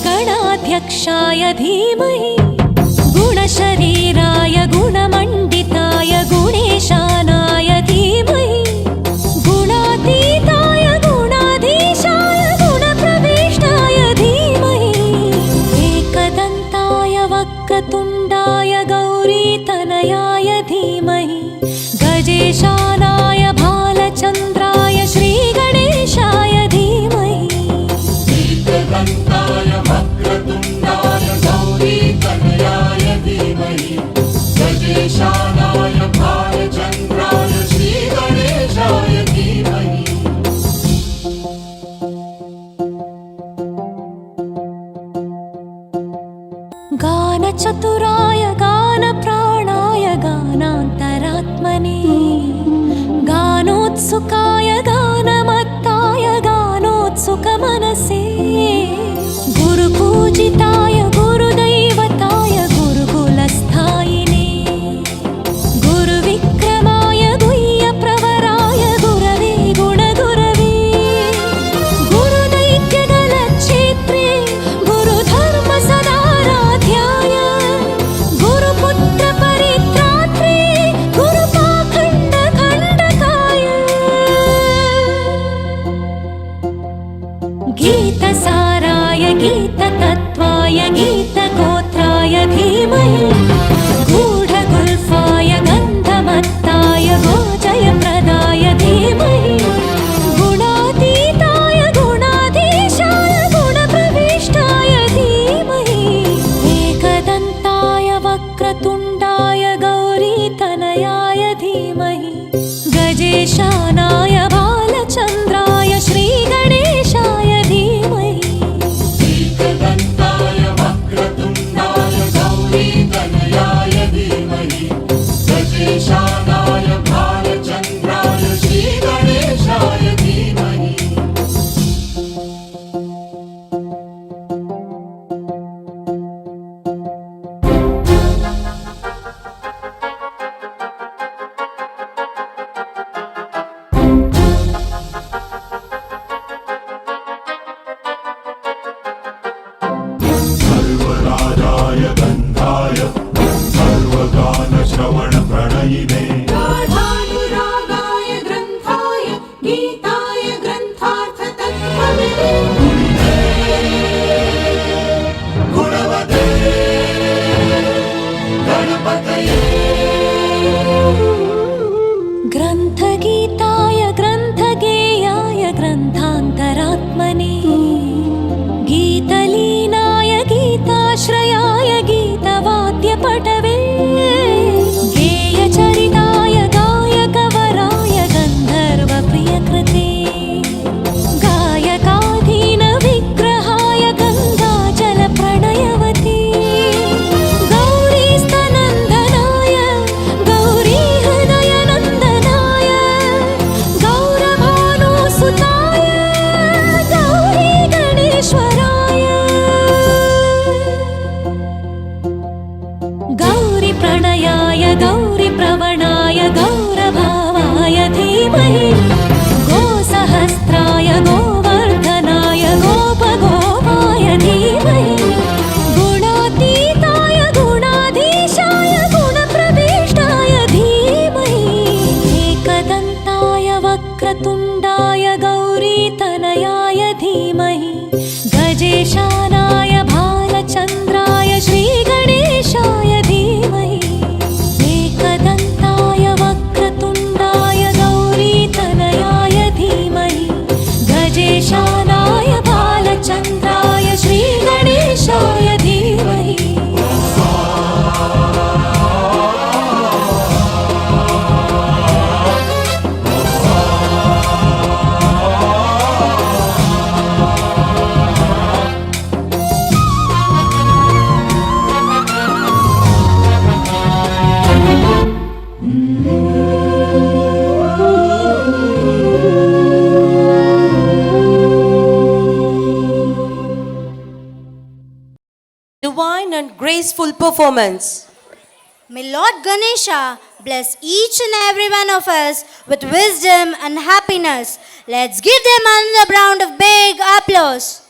गणाध्यक्षाय धीमहि गुणशरीराय गुणमण्डिताय गुणेशानाय धीमहि गुणातीताय गुणाधीशाय गुणप्रविष्टाय धीमहि एकदन्ताय वक्रतुण्डाय गौरीतनयाय धीमहि गजेशानाय भालचन्द्राय श्रीगणेशाय धीमहि एकदन्ताय वक्रतुण्डाय गौरीतनयाय धीमहि गजेशानाय भालचन्द्राय श्रीगणेशाय धीमहि गानचतुराय गानप्राणाय गानान्तरात्मने गानोत्सुकाय गानमत्ताय गानोत्सुकमनसे गुरुपूजिताय गुरुदैवताय गुरुकुलस्थायिने गुरुविक्रमाय गुह्यप्रवराय गुरवे गुणगुरवे गुरुदैत्यगलक्षेत्रे गुरुधर्मसदाराध्याय गुरुपुत्रपरित्रात्रे गुरुपाखण्डखण्डकाय गीतसाराय गीततत्त्वाय गीतगोत्राय धीमहि गूढगुल्फाय गन्धमत्ताय गोजयप्रदाय धीमहि गुणातीताय गुणाधीशाय गुणप्रविष्टाय धीमहि एकदन्ताय वक्रतुण्डाय गौरीतनयाय धीमहि गजेशानाय भालचन्द्राय श्रीगणेशाय धीमहि एकदन्ताय वक्रतुण्डाय गौरीतनयाय धीमहि गजेशानाय भालचन्द्राय श्रीगणेशाय धीमहि सर्वराजाय गन्धाय सर्वगानश्रवणप्रणयिने गाढानुरागाय ग्रन्थाय गीताय ग्रन्थार्थतत्त्वविदे गुणवते गणपतये ग्रन्थगीताय ग्रन्थगेयाय ग्रन्थान्तरात्मने गीतलीनाय गीताश्रयाय गीतवाद्यपटवे गेयचरिताय गायकवराय गन्धर्वप्रियकृते गायकाधीनविग्रहाय गङ्गाजलप्रणयवते गौरीस्तनन्दनाय गौरीहृदयनन्दनाय गौरभानुसुताय गौरीगणेश्वराय गौरीप्रणयाय गौरीप्रवणाय गौरभावाय धीमहि गोसहस्राय गोवर्धनाय गोपगोपाय धीमहि गुणातीताय गुणाधीशाय गुणप्रविष्टाय धीमहि एकदन्ताय वक्रतुण्डाय गौरीतनयाय धीमहि गजेशानाय भालचन्द्राय श्रीगणेशाय धीमहि divine and graceful performance. May Lord Ganesha bless each and every one of us with wisdom and happiness. Let's give them another round of big applause.